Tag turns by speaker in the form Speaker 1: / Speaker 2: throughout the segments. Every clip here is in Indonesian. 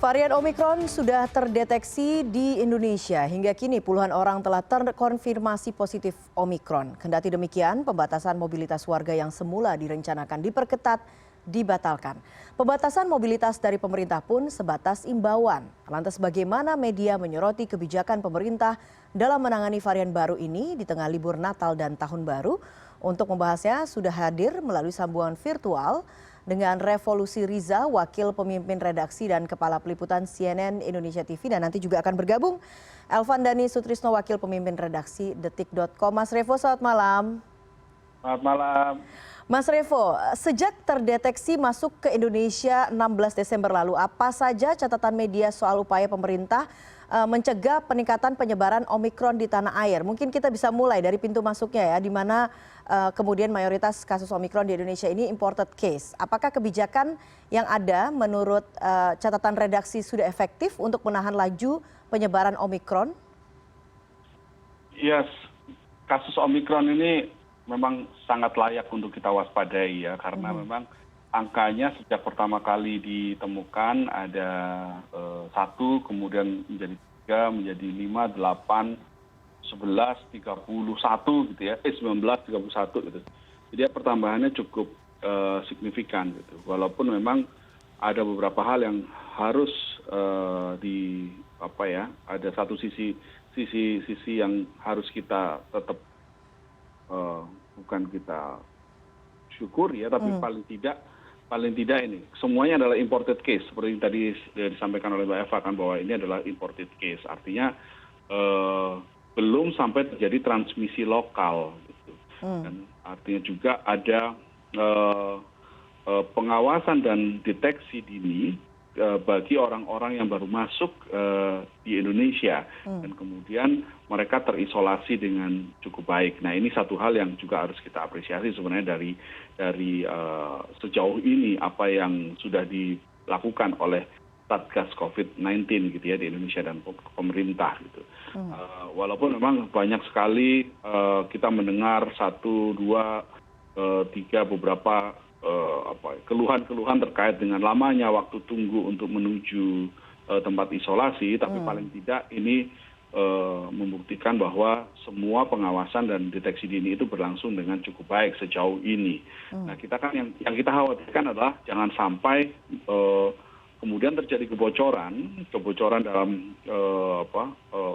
Speaker 1: Varian Omikron sudah terdeteksi di Indonesia. Hingga kini puluhan orang telah terkonfirmasi positif Omikron. Kendati demikian, pembatasan mobilitas warga yang semula direncanakan diperketat dibatalkan. Pembatasan mobilitas dari pemerintah pun sebatas imbauan. Lantas bagaimana media menyoroti kebijakan pemerintah dalam menangani varian baru ini di tengah libur Natal dan Tahun Baru? Untuk membahasnya sudah hadir melalui sambungan virtual dengan Revolusi Riza, Wakil Pemimpin Redaksi dan Kepala Peliputan CNN Indonesia TV, dan nanti juga akan bergabung Elvan Dhani Sutrisno, Wakil Pemimpin Redaksi Detik.com. Mas Revo, selamat malam.
Speaker 2: Selamat malam.
Speaker 1: Mas Revo, sejak terdeteksi masuk ke Indonesia 16 Desember lalu, apa saja catatan media soal upaya pemerintah mencegah peningkatan penyebaran Omikron di tanah air? Mungkin kita bisa mulai dari pintu masuknya ya, di mana kemudian mayoritas kasus Omikron di Indonesia ini imported case. Apakah kebijakan yang ada menurut catatan redaksi sudah efektif untuk menahan laju penyebaran Omikron?
Speaker 2: Yes, kasus Omikron ini memang sangat layak untuk kita waspadai ya, karena memang angkanya sejak pertama kali ditemukan ada 1, kemudian menjadi 3, menjadi 5, 8, 11, 31 gitu ya, 19, 31 gitu. Jadi pertambahannya cukup signifikan gitu. Walaupun memang ada beberapa hal yang harus ada satu sisi yang harus kita tetap bukan kita syukuri ya, tapi paling tidak ini semuanya adalah imported case, seperti yang tadi disampaikan oleh Mbak Eva kan, bahwa ini adalah imported case, artinya belum sampai terjadi transmisi lokal gitu. Dan artinya juga ada pengawasan dan deteksi dini bagi orang-orang yang baru masuk di Indonesia, dan kemudian mereka terisolasi dengan cukup baik. Nah, ini satu hal yang juga harus kita apresiasi sebenarnya dari sejauh ini apa yang sudah dilakukan oleh Satgas COVID-19 gitu ya di Indonesia dan pemerintah gitu. Walaupun memang banyak sekali kita mendengar 1, 2, 3 beberapa keluhan-keluhan terkait dengan lamanya waktu tunggu untuk menuju tempat isolasi, tapi paling tidak ini membuktikan bahwa semua pengawasan dan deteksi dini itu berlangsung dengan cukup baik sejauh ini. Nah, kita kan yang kita khawatirkan adalah jangan sampai kemudian terjadi kebocoran dalam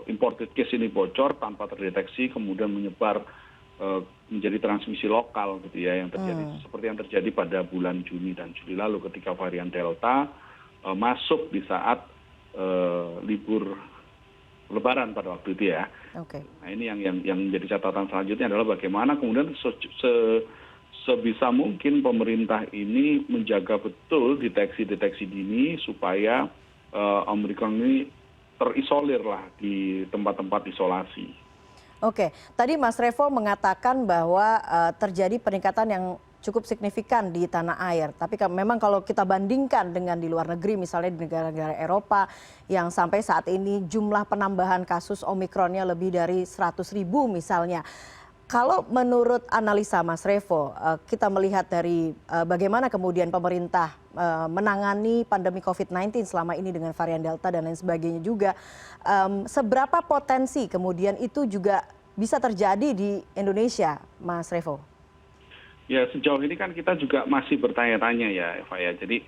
Speaker 2: imported case ini bocor tanpa terdeteksi, kemudian menyebar menjadi transmisi lokal gitu ya, yang terjadi seperti yang terjadi pada bulan Juni dan Juli lalu ketika varian Delta masuk di saat libur Lebaran pada waktu itu ya. Nah, ini yang menjadi catatan selanjutnya adalah bagaimana kemudian sebisa mungkin pemerintah ini menjaga betul deteksi dini supaya Omikron ini terisolir lah di tempat-tempat isolasi.
Speaker 1: Oke, tadi Mas Revo mengatakan bahwa terjadi peningkatan yang cukup signifikan di tanah air. Tapi memang kalau kita bandingkan dengan di luar negeri, misalnya di negara-negara Eropa yang sampai saat ini jumlah penambahan kasus Omikronnya lebih dari 100.000 misalnya. Kalau menurut analisa Mas Revo, kita melihat dari bagaimana kemudian pemerintah menangani pandemi COVID-19 selama ini dengan varian Delta dan lain sebagainya juga, seberapa potensi kemudian itu juga bisa terjadi di Indonesia, Mas Revo?
Speaker 2: Ya, sejauh ini kan kita juga masih bertanya-tanya ya, Eva ya. Jadi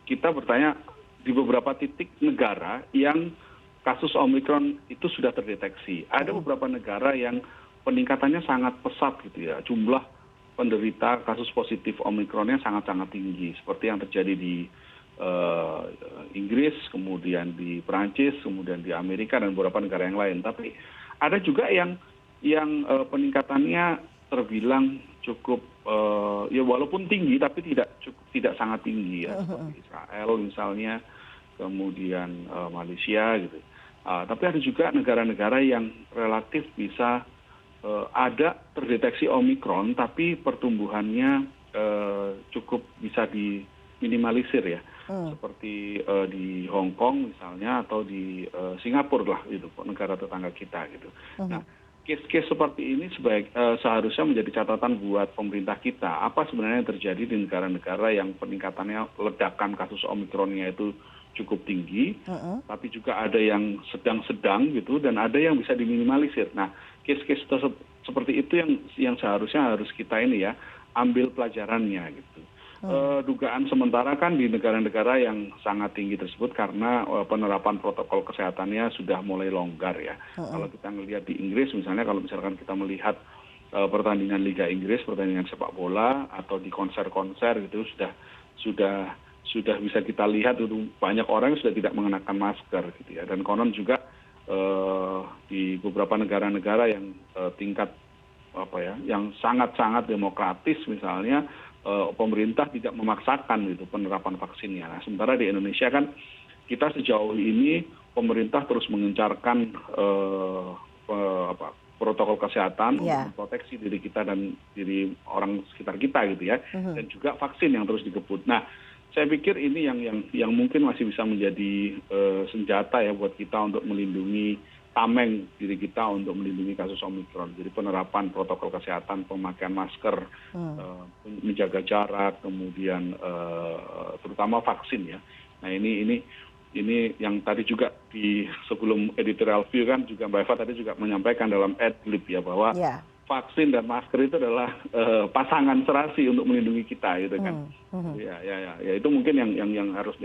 Speaker 2: kita bertanya di beberapa titik negara yang kasus Omikron itu sudah terdeteksi. Ada beberapa negara yang peningkatannya sangat pesat gitu ya. Jumlah penderita kasus positif Omikronnya sangat-sangat tinggi. Seperti yang terjadi di Inggris, kemudian di Perancis, kemudian di Amerika dan beberapa negara yang lain. Tapi ada juga yang peningkatannya terbilang cukup ya walaupun tinggi tapi tidak sangat tinggi ya. Seperti Israel misalnya, kemudian Malaysia gitu. Tapi ada juga negara-negara yang relatif bisa ada terdeteksi Omikron, tapi pertumbuhannya cukup bisa diminimalisir ya, seperti di Hong Kong misalnya atau di Singapura lah, itu negara tetangga kita gitu. Nah, case-case seperti ini seharusnya menjadi catatan buat pemerintah kita. Apa sebenarnya yang terjadi di negara-negara yang peningkatannya ledakan kasus Omikronnya itu cukup tinggi, tapi juga ada yang sedang-sedang gitu, dan ada yang bisa diminimalisir. Nah, case-case seperti itu yang seharusnya harus kita ini ya ambil pelajarannya gitu. Dugaan sementara kan di negara-negara yang sangat tinggi tersebut karena penerapan protokol kesehatannya sudah mulai longgar ya. Kalau kita melihat di Inggris misalnya, kalau misalkan kita melihat pertandingan Liga Inggris, pertandingan sepak bola atau di konser-konser gitu sudah bisa kita lihat itu banyak orang yang sudah tidak mengenakan masker gitu ya. Dan konon juga di beberapa negara-negara yang tingkat yang sangat-sangat demokratis misalnya, pemerintah tidak memaksakan gitu penerapan vaksinnya. Nah, sementara di Indonesia kan kita sejauh ini pemerintah terus mengencarkan protokol kesehatan untuk memproteksi diri kita dan diri orang sekitar kita gitu ya, dan juga vaksin yang terus dikebut. Nah, saya pikir ini yang mungkin masih bisa menjadi senjata ya buat kita untuk melindungi tameng diri kita, untuk melindungi kasus Omikron. Jadi penerapan protokol kesehatan, pemakaian masker, menjaga jarak, kemudian terutama vaksin ya. Nah ini yang tadi juga di sebelum editorial view kan juga Mbak Eva tadi juga menyampaikan dalam adlib ya bahwa vaksin dan masker itu adalah pasangan serasi untuk melindungi kita gitu kan. Ya itu mungkin yang harus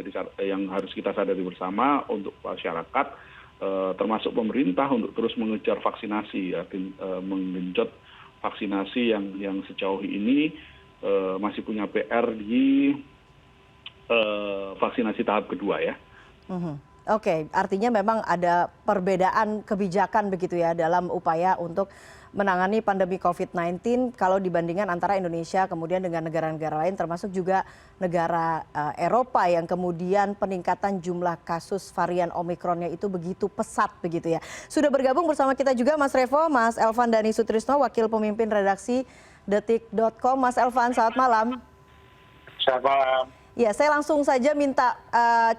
Speaker 2: kita sadari bersama untuk masyarakat, termasuk pemerintah untuk terus mengejar vaksinasi ya, menggenjot vaksinasi yang sejauh ini masih punya PR di vaksinasi tahap kedua ya.
Speaker 1: Oke, artinya memang ada perbedaan kebijakan begitu ya dalam upaya untuk menangani pandemi COVID-19 kalau dibandingkan antara Indonesia kemudian dengan negara-negara lain, termasuk juga negara Eropa yang kemudian peningkatan jumlah kasus varian Omikronnya itu begitu pesat begitu ya. Sudah bergabung bersama kita juga Mas Revo, Mas Elvan Dhani Sutrisno, Wakil Pemimpin Redaksi Detik.com. Mas Elvan, selamat malam.
Speaker 3: Selamat malam.
Speaker 1: Ya, saya langsung saja minta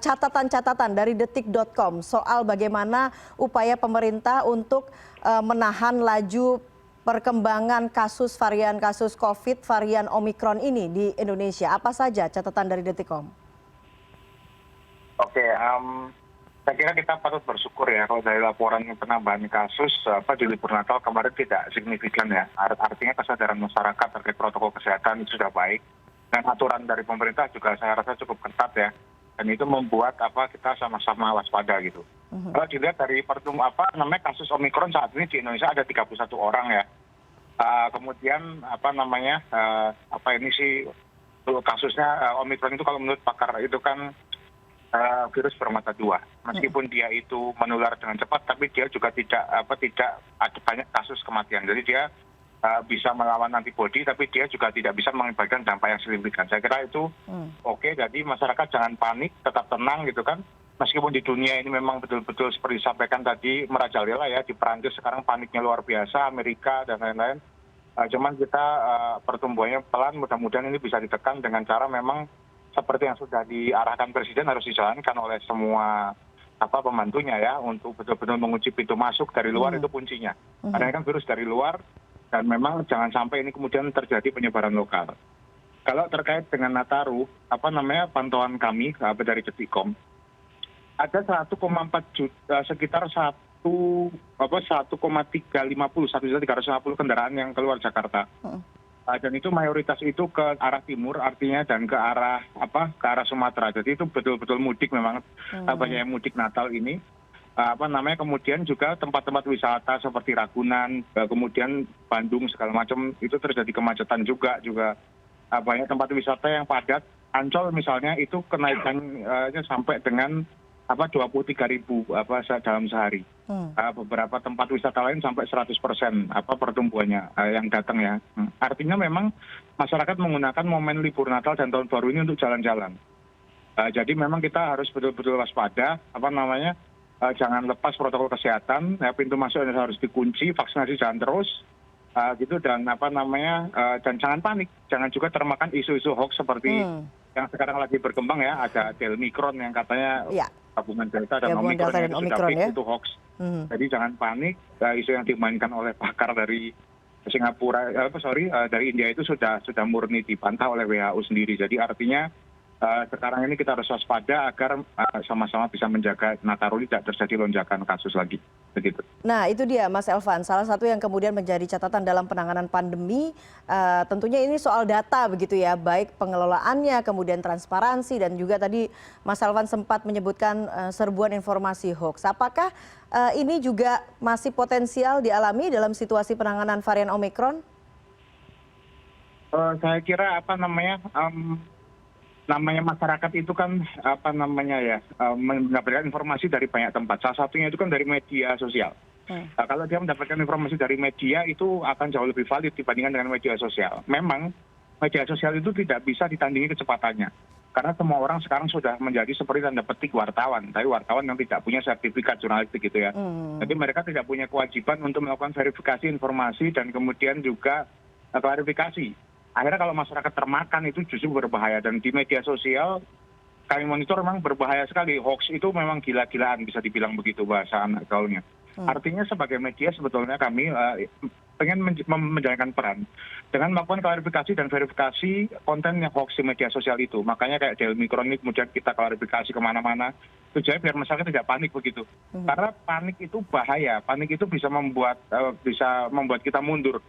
Speaker 1: catatan-catatan dari Detik.com soal bagaimana upaya pemerintah untuk menahan laju perkembangan kasus varian kasus COVID varian Omikron ini di Indonesia. Apa saja catatan dari Detik.com?
Speaker 3: Oke, saya kira kita patut bersyukur ya kalau dari laporan penambahan kasus di libur Natal kemarin tidak signifikan ya. Artinya kesadaran masyarakat terkait protokol kesehatan itu sudah baik. Dan aturan dari pemerintah juga saya rasa cukup ketat ya, dan itu membuat kita sama-sama waspada gitu. Kalau dilihat dari kasus Omikron saat ini di Indonesia ada 31 orang ya. Kemudian kasusnya Omikron itu kalau menurut pakar itu kan virus bermata dua. Meskipun dia itu menular dengan cepat, tapi dia juga tidak ada banyak kasus kematian. Jadi dia bisa melawan antibodi, tapi dia juga tidak bisa mengakibatkan dampak yang signifikan. Saya kira itu oke. Jadi masyarakat jangan panik, tetap tenang gitu kan. Meskipun di dunia ini memang betul-betul seperti disampaikan tadi merajalela ya, di Perancis sekarang paniknya luar biasa, Amerika dan lain-lain. Cuman kita pertumbuhannya pelan, mudah-mudahan ini bisa ditekan dengan cara memang seperti yang sudah diarahkan Presiden harus dijalankan oleh semua pembantunya ya, untuk betul-betul mengunci pintu masuk dari luar itu kuncinya. Karena ini kan virus dari luar. Dan memang jangan sampai ini kemudian terjadi penyebaran lokal. Kalau terkait dengan Nataru, pantauan kami dari Detik.com, ada 1,4 juta, sekitar 1,350 kendaraan yang keluar Jakarta. Dan itu mayoritas itu ke arah timur, artinya dan ke arah Sumatera. Jadi itu betul-betul mudik memang, banyak yang mudik Natal ini. Kemudian juga tempat-tempat wisata seperti Ragunan, kemudian Bandung segala macam itu terjadi kemacetan juga banyak tempat wisata yang padat. Ancol misalnya itu kenaikannya sampai dengan 23.000 dalam sehari. Beberapa tempat wisata lain sampai 100% pertumbuhannya yang datang ya. Artinya memang masyarakat menggunakan momen libur Natal dan Tahun Baru ini untuk jalan-jalan. Jadi memang kita harus betul-betul waspada, jangan lepas protokol kesehatan, pintu masuk harus dikunci, vaksinasi jalan terus, dan dan jangan panik, jangan juga termakan isu-isu hoax seperti yang sekarang lagi berkembang ya, ada Delmikron yang katanya gabungan Delta dan
Speaker 1: Gabungan
Speaker 3: Omikron
Speaker 1: Delta dan
Speaker 3: itu sudah
Speaker 1: Omikron
Speaker 3: fix
Speaker 1: ya.
Speaker 3: itu hoax.
Speaker 1: Mhm.
Speaker 3: Jadi jangan panik, isu yang dimainkan oleh pakar dari Singapura, dari India itu sudah murni dibantah oleh WHO sendiri. Jadi artinya sekarang ini kita harus waspada agar sama-sama bisa menjaga Nataru tidak terjadi lonjakan kasus lagi. Begitu.
Speaker 1: Nah itu dia Mas Elvan, salah satu yang kemudian menjadi catatan dalam penanganan pandemi tentunya ini soal data begitu ya, baik pengelolaannya, kemudian transparansi dan juga tadi Mas Elvan sempat menyebutkan serbuan informasi hoax. Apakah ini juga masih potensial dialami dalam situasi penanganan varian Omikron?
Speaker 3: Saya kira namanya masyarakat itu kan mendapatkan informasi dari banyak tempat. Salah satunya itu kan dari media sosial. Nah, kalau dia mendapatkan informasi dari media itu akan jauh lebih valid dibandingkan dengan media sosial. Memang media sosial itu tidak bisa ditandingi kecepatannya. Karena semua orang sekarang sudah menjadi seperti tanda petik wartawan. Tapi wartawan yang tidak punya sertifikat jurnalistik gitu ya. Jadi mereka tidak punya kewajiban untuk melakukan verifikasi informasi dan kemudian juga klarifikasi. Akhirnya kalau masyarakat termakan itu justru berbahaya. Dan di media sosial kami monitor memang berbahaya sekali. Hoax itu memang gila-gilaan bisa dibilang begitu bahasa anak gaulnya. Artinya sebagai media sebetulnya kami pengen menjalankan peran dengan melakukan klarifikasi dan verifikasi konten yang hoax di media sosial itu. Makanya kayak Daily Omikron ini kemudian kita klarifikasi kemana-mana. Tujuannya biar masyarakat tidak panik begitu. Karena panik itu bahaya. Panik itu bisa membuat kita mundur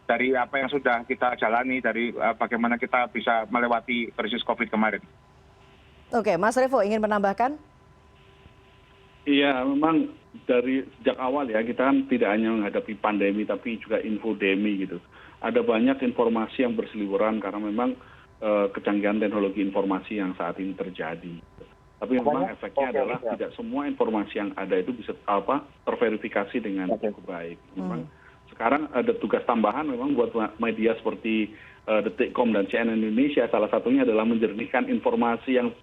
Speaker 3: dari apa yang sudah kita jalani, dari bagaimana kita bisa melewati krisis COVID kemarin.
Speaker 1: Oke, Mas Revo ingin menambahkan?
Speaker 2: Iya, memang dari sejak awal ya kita kan tidak hanya menghadapi pandemi tapi juga infodemi gitu. Ada banyak informasi yang berseliweran karena memang kecanggihan teknologi informasi yang saat ini terjadi. Tapi memang efeknya adalah tidak semua informasi yang ada itu bisa terverifikasi dengan cukup baik. Memang sekarang ada tugas tambahan memang buat media seperti Detikcom dan CNN Indonesia, salah satunya adalah menjernihkan informasi yang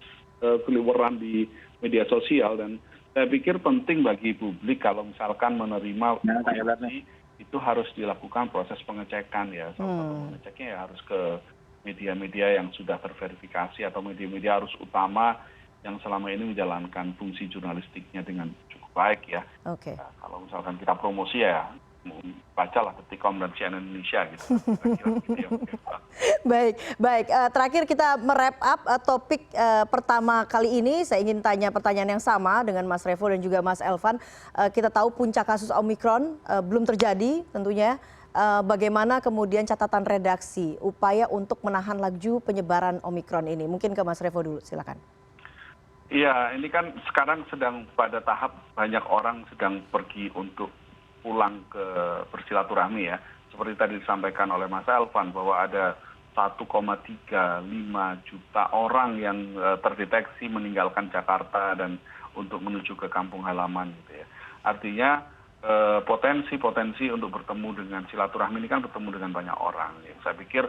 Speaker 2: keliweran di media sosial. Dan saya pikir penting bagi publik kalau misalkan menerima informasi itu harus dilakukan proses pengecekan ya. Salah satu pengeceknya ya harus ke media-media yang sudah terverifikasi atau media-media arus utama yang selama ini menjalankan fungsi jurnalistiknya dengan cukup baik ya.
Speaker 1: Oke.
Speaker 2: Nah, kalau misalkan kita promosi ya bacalah Detikcom dan CNN Indonesia gitu.
Speaker 1: Baik. Terakhir kita merap up topik pertama kali ini. Saya ingin tanya pertanyaan yang sama dengan Mas Revo dan juga Mas Elvan. Kita tahu puncak kasus Omikron belum terjadi tentunya. Bagaimana kemudian catatan redaksi upaya untuk menahan laju penyebaran Omikron ini? Mungkin ke Mas Revo dulu, silakan.
Speaker 2: Iya, ini kan sekarang sedang pada tahap banyak orang sedang pergi untuk pulang ke bersilaturahmi ya. Seperti tadi disampaikan oleh Mas Elvan bahwa ada 1,35 juta orang yang terdeteksi meninggalkan Jakarta dan untuk menuju ke kampung halaman gitu ya. Artinya potensi untuk bertemu dengan silaturahmi ini kan bertemu dengan banyak orang. Ya. Saya pikir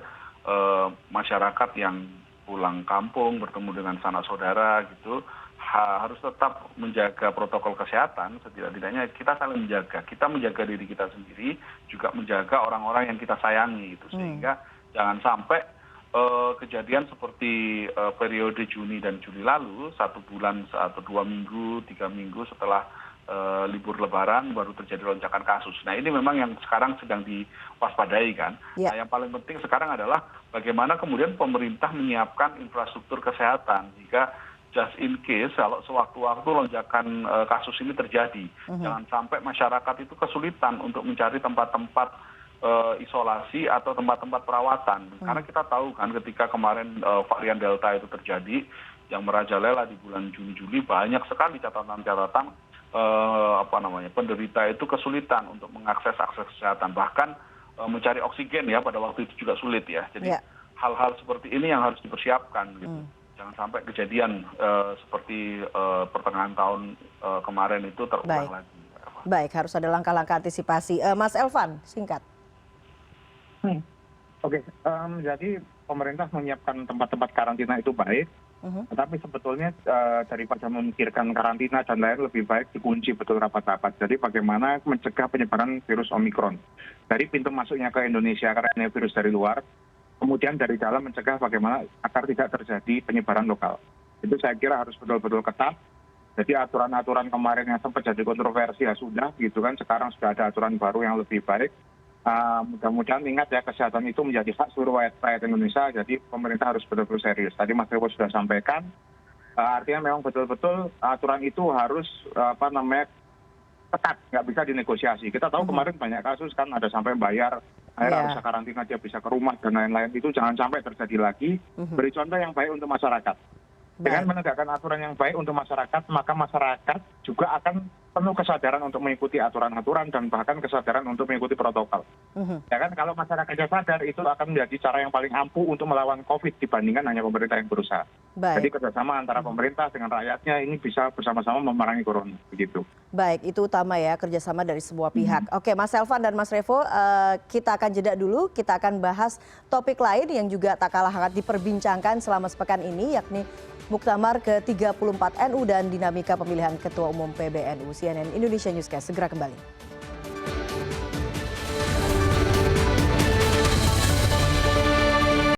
Speaker 2: masyarakat yang pulang kampung bertemu dengan sanak saudara gitu harus tetap menjaga protokol kesehatan. Setidak-tidaknya kita saling menjaga. Kita menjaga diri kita sendiri, juga menjaga orang-orang yang kita sayangi gitu. Sehingga jangan sampai kejadian seperti periode Juni dan Juli lalu, 1 bulan atau 2 minggu, 3 minggu setelah libur Lebaran baru terjadi lonjakan kasus. Nah ini memang yang sekarang sedang diwaspadai kan. Nah yang paling penting sekarang adalah bagaimana kemudian pemerintah menyiapkan infrastruktur kesehatan jika just in case kalau sewaktu-waktu lonjakan kasus ini terjadi. Jangan sampai masyarakat itu kesulitan untuk mencari tempat-tempat isolasi atau tempat-tempat perawatan. Karena kita tahu kan ketika kemarin varian Delta itu terjadi, yang merajalela di bulan Juni-Juli, banyak sekali catatan-catatan penderita itu kesulitan untuk mengakses akses kesehatan. Bahkan mencari oksigen ya pada waktu itu juga sulit ya. Jadi hal-hal seperti ini yang harus dipersiapkan gitu. Jangan sampai kejadian seperti pertengahan tahun kemarin itu terulang lagi.
Speaker 1: Baik, harus ada langkah-langkah antisipasi. Mas Elvan, singkat.
Speaker 3: Oke, jadi pemerintah menyiapkan tempat-tempat karantina itu baik, tetapi sebetulnya daripada memikirkan karantina dan lain lebih baik dikunci betul rapat-rapat. Jadi bagaimana mencegah penyebaran virus Omikron dari pintu masuknya ke Indonesia karena ini virus dari luar. Kemudian dari dalam mencegah bagaimana agar tidak terjadi penyebaran lokal. Itu saya kira harus betul-betul ketat. Jadi aturan-aturan kemarin yang sempat jadi kontroversi ya sudah gitu kan, sekarang sudah ada aturan baru yang lebih baik. Mudah-mudahan ingat ya, kesehatan itu menjadi hak seluruh rakyat Indonesia, jadi pemerintah harus betul-betul serius. Tadi Mas Revo sudah sampaikan, artinya memang betul-betul aturan itu harus ketat, nggak bisa dinegosiasi. Kita tahu kemarin banyak kasus kan, ada sampai bayar, akhirnya harus karantina, dia bisa ke rumah dan lain-lain. Itu jangan sampai terjadi lagi. Beri contoh yang baik untuk masyarakat. Dengan menegakkan aturan yang baik untuk masyarakat, maka masyarakat juga akan penuh kesadaran untuk mengikuti aturan-aturan dan bahkan kesadaran untuk mengikuti protokol. Ya kan, kalau masyarakatnya sadar, itu akan menjadi cara yang paling ampuh untuk melawan COVID dibandingkan hanya pemerintah yang berusaha. Jadi kerjasama antara pemerintah dengan rakyatnya ini bisa bersama-sama memerangi corona, begitu.
Speaker 1: Baik, itu utama ya, kerjasama dari semua pihak. Oke, Mas Elvan dan Mas Revo, kita akan jeda dulu. Kita akan bahas topik lain yang juga tak kalah hangat diperbincangkan selama sepekan ini, yakni Muktamar ke-34 NU dan dinamika pemilihan Ketua Umum PBNU. CNN Indonesia Newscast segera kembali.